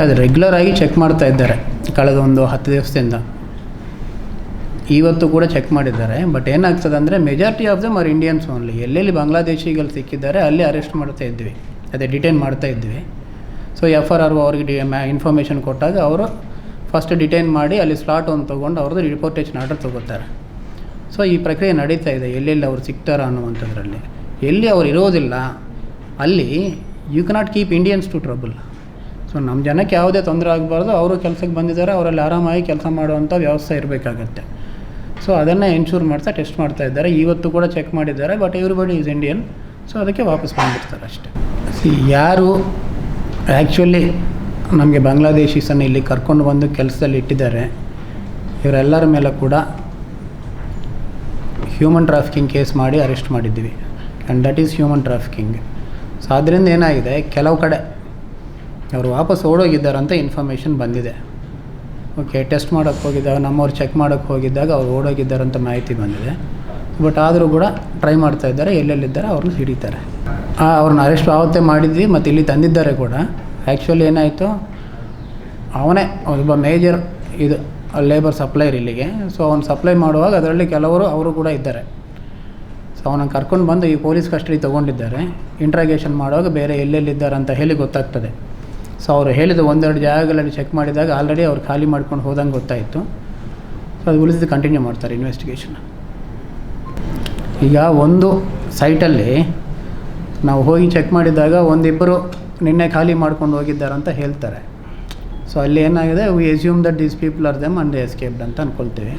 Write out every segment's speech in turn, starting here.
ಅದು ರೆಗ್ಯುಲರಾಗಿ ಚೆಕ್ ಮಾಡ್ತಾ ಇದ್ದಾರೆ ಕಳೆದ ಒಂದು 10 ದಿವಸದಿಂದ. ಇವತ್ತು ಕೂಡ ಚೆಕ್ ಮಾಡಿದ್ದಾರೆ. ಬಟ್ ಏನಾಗ್ತದೆ ಅಂದರೆ majority of them are Indians only. ಎಲ್ಲೆಲ್ಲಿ ಬಾಂಗ್ಲಾದೇಶಿಗಳು ಸಿಕ್ಕಿದ್ದಾರೆ ಅಲ್ಲಿ ಅರೆಸ್ಟ್ ಮಾಡ್ತಾ ಇದ್ವಿ, ಡಿಟೈನ್ ಮಾಡ್ತಾ ಇದ್ವಿ. ಸೊ FRR ಅವ್ರಿಗೆ ಇನ್ಫಾರ್ಮೇಷನ್ ಕೊಟ್ಟಾಗ ಅವರು ಫಸ್ಟ್ ಡಿಟೈನ್ ಮಾಡಿ ಅಲ್ಲಿ ಸ್ಲಾಟ್ ಒಂದು ತೊಗೊಂಡು ಅವ್ರದ್ದು ರಿಪೋರ್ಟೇಷನ್ ಆರ್ಡರ್ ತೊಗೋತಾರೆ. ಸೊ ಈ ಪ್ರಕ್ರಿಯೆ ನಡೀತಾ ಇದೆ. ಎಲ್ಲೆಲ್ಲಿ ಅವ್ರು ಸಿಗ್ತಾರ ಅನ್ನುವಂಥದ್ರಲ್ಲಿ ಎಲ್ಲಿ ಅವ್ರು ಇರೋದಿಲ್ಲ ಅಲ್ಲಿ you cannot keep Indians to trouble. So ನಮ್ಮ ಜನಕ್ಕೆ ಯಾವುದೇ ತೊಂದರೆ ಆಗಬಾರ್ದು. ಅವರು ಕೆಲಸಕ್ಕೆ ಬಂದಿದ್ದಾರೆ, ಅವರಲ್ಲಿ ಆರಾಮಾಗಿ ಕೆಲಸ ಮಾಡುವಂಥ ವ್ಯವಸ್ಥೆ ಇರಬೇಕಾಗತ್ತೆ. ಸೊ ಅದನ್ನೇ ಎನ್ಶೂರ್ ಮಾಡ್ತಾ ಟೆಸ್ಟ್ ಮಾಡ್ತಾ ಇದ್ದಾರೆ. ಇವತ್ತು ಕೂಡ ಚೆಕ್ ಮಾಡಿದ್ದಾರೆ. But everybody is Indian. So ಅದಕ್ಕೆ ವಾಪಸ್ ಬಂದಿರ್ತಾರೆ ಅಷ್ಟೇ. ಯಾರು ಆ್ಯಕ್ಚುಲಿ ನಮಗೆ ಬಾಂಗ್ಲಾದೇಶೀಸನ್ನು ಇಲ್ಲಿ ಕರ್ಕೊಂಡು ಬಂದು ಕೆಲಸದಲ್ಲಿ ಇಟ್ಟಿದ್ದಾರೆ ಇವರೆಲ್ಲರ ಮೇಲೆ ಕೂಡ ಹ್ಯೂಮನ್ ಟ್ರಾಫಿಕಿಂಗ್ ಕೇಸ್ ಮಾಡಿ ಅರೆಸ್ಟ್ ಮಾಡಿದ್ದೀವಿ. And that is human trafficking. So ಅದರಿಂದ ಏನಾಗಿದೆ, ಕೆಲವು ಕಡೆ ಅವರು ವಾಪಸ್ ಓಡೋಗಿದ್ದಾರಂತ ಇನ್ಫಾರ್ಮೇಷನ್ ಬಂದಿದೆ. ಓಕೆ, ಟೆಸ್ಟ್ ಮಾಡೋಕ್ಕೆ ಹೋಗಿದ್ದಾಗ ನಮ್ಮವ್ರು ಚೆಕ್ ಮಾಡೋಕ್ಕೆ ಹೋಗಿದ್ದಾಗ ಅವ್ರು ಓಡೋಗಿದ್ದಾರಂತ ಮಾಹಿತಿ ಬಂದಿದೆ. ಬಟ್ ಆದರೂ ಕೂಡ ಟ್ರೈ ಮಾಡ್ತಾ ಇದ್ದಾರೆ. ಎಲ್ಲೆಲ್ಲಿದ್ದಾರೆ ಅವ್ರನ್ನ ಹಿಡಿತಾರೆ. ಅವ್ರನ್ನ ಅರೆಸ್ಟ್ ಆವತ್ತೇ ಮಾಡಿದ್ವಿ ಮತ್ತು ಇಲ್ಲಿ ತಂದಿದ್ದಾರೆ ಕೂಡ. ಆ್ಯಕ್ಚುಲಿ ಏನಾಯಿತು, ಅವನೇ ಒಬ್ಬ ಮೇಜರ್ ಇದು ಲೇಬರ್ ಸಪ್ಲೈಯರ್ ಇಲ್ಲಿಗೆ. ಸೊ ಅವ್ನು ಸಪ್ಲೈ ಮಾಡುವಾಗ ಅದರಲ್ಲಿ ಕೆಲವರು ಅವರು ಕೂಡ ಇದ್ದಾರೆ. ಸೊ ಅವನನ್ನು ಕರ್ಕೊಂಡು ಬಂದು ಈ ಪೊಲೀಸ್ ಕಸ್ಟಡಿ ತೊಗೊಂಡಿದ್ದಾರೆ. ಇಂಟ್ರಾಗೇಷನ್ ಮಾಡುವಾಗ ಬೇರೆ ಎಲ್ಲೆಲ್ಲಿದ್ದಾರೆ ಅಂತ ಹೇಳಿ ಗೊತ್ತಾಗ್ತದೆ. ಸೊ ಅವರು ಹೇಳಿದ ಒಂದೆರಡು ಜಾಗಗಳಲ್ಲಿ ಚೆಕ್ ಮಾಡಿದಾಗ ಆಲ್ರೆಡಿ ಅವ್ರು ಖಾಲಿ ಮಾಡ್ಕೊಂಡು ಹೋದಂಗೆ ಗೊತ್ತಾಯಿತು. ಸೊ ಅದು ಉಳಿದು ಕಂಟಿನ್ಯೂ ಮಾಡ್ತಾರೆ ಇನ್ವೆಸ್ಟಿಗೇಷನ್. ಈಗ ಒಂದು ಸೈಟಲ್ಲಿ ನಾವು ಹೋಗಿ ಚೆಕ್ ಮಾಡಿದಾಗ ಒಂದಿಬ್ಬರು ನಿನ್ನೆ ಖಾಲಿ ಮಾಡ್ಕೊಂಡು ಹೋಗಿದ್ದಾರಂತ ಹೇಳ್ತಾರೆ. ಸೊ ಅಲ್ಲಿ ಏನಾಗಿದೆ, we assume that these people are them and they escaped ಅಂತ ಅಂದ್ಕೊಳ್ತೀವಿ.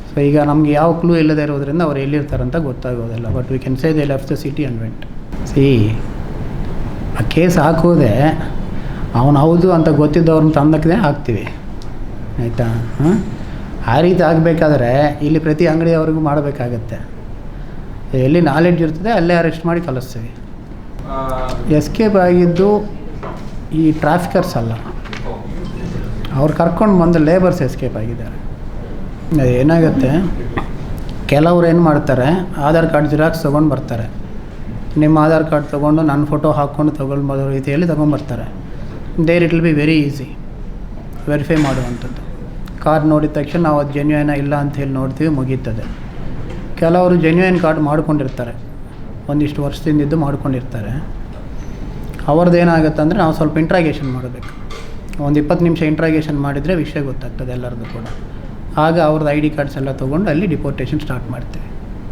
ಸೊ ಈಗ ನಮಗೆ ಯಾವ ಕ್ಲೂ ಇಲ್ಲದೆ ಇರೋದ್ರಿಂದ ಅವ್ರು ಎಲ್ಲಿರ್ತಾರಂತ ಗೊತ್ತಾಗೋದಿಲ್ಲ. But we can say they left the city and vent. ಆ ಕೇಸ್ ಹಾಕೋದೆ ಅವನು ಹೌದು ಅಂತ ಗೊತ್ತಿದ್ದವ್ರನ್ನ ತಂದಕ್ಕೆ ಹಾಕ್ತೀವಿ, ಆಯಿತಾ? ಆ ರೀತಿ ಆಗಬೇಕಾದ್ರೆ ಇಲ್ಲಿ ಪ್ರತಿ ಅಂಗಡಿಯವ್ರಿಗೂ ಮಾಡಬೇಕಾಗತ್ತೆ. ಎಲ್ಲಿ ನಾಲೆಡ್ಜ್ ಇರ್ತದೆ ಅಲ್ಲೇ ಅರೆಸ್ಟ್ ಮಾಡಿ ಕಳಿಸ್ತೀವಿ. ಎಸ್ಕೇಪ್ ಆಗಿದ್ದು ಈ ಟ್ರಾಫಿಕರ್ಸ್ ಅಲ್ಲ, ಅವ್ರು ಕರ್ಕೊಂಡು ಬಂದು ಲೇಬರ್ಸ್ ಎಸ್ಕೇಪ್ ಆಗಿದ್ದಾರೆ. ಏನಾಗುತ್ತೆ, ಕೆಲವ್ರು ಏನು ಮಾಡ್ತಾರೆ, ಆಧಾರ್ ಕಾರ್ಡ್ ಜಿರಾಕ್ಸ್ ತೊಗೊಂಡು ಬರ್ತಾರೆ. ನಿಮ್ಮ ಆಧಾರ್ ಕಾರ್ಡ್ ತೊಗೊಂಡು ನನ್ನ ಫೋಟೋ ಹಾಕ್ಕೊಂಡು ತೊಗೊಳ್ಬೋದು ರೀತಿಯಲ್ಲಿ ತೊಗೊಂಬರ್ತಾರೆ. There it will be very easy verify ಮಾಡುವಂಥದ್ದು. ಕಾರ್ಡ್ ನೋಡಿದ ತಕ್ಷಣ ನಾವು ಅದು ಜೆನ್ಯೂನ ಇಲ್ಲ ಅಂತ ಹೇಳಿ ನೋಡ್ತೀವಿ, ಮುಗೀತದೆ. ಕೆಲವರು ಜೆನ್ಯೂನ್ ಕಾರ್ಡ್ ಮಾಡ್ಕೊಂಡಿರ್ತಾರೆ, ಒಂದಿಷ್ಟು ವರ್ಷದಿಂದಿದ್ದು ಮಾಡ್ಕೊಂಡಿರ್ತಾರೆ. ಅವ್ರದ್ದು ಏನಾಗುತ್ತೆ ಅಂದರೆ ನಾವು ಸ್ವಲ್ಪ ಇಂಟ್ರಾಗೇಷನ್ ಮಾಡಬೇಕು. ಒಂದು 20 ನಿಮಿಷ ಇಂಟ್ರಾಗೇಷನ್ ಮಾಡಿದರೆ ವಿಷಯ ಗೊತ್ತಾಗ್ತದೆ ಎಲ್ಲರದ್ದು ಕೂಡ. ಆಗ ಅವ್ರದ್ದು ID ಕಾರ್ಡ್ಸ್ ಎಲ್ಲ ತೊಗೊಂಡು ಅಲ್ಲಿ ಡಿಪೋರ್ಟೇಷನ್ ಸ್ಟಾರ್ಟ್ ಮಾಡ್ತೀವಿ.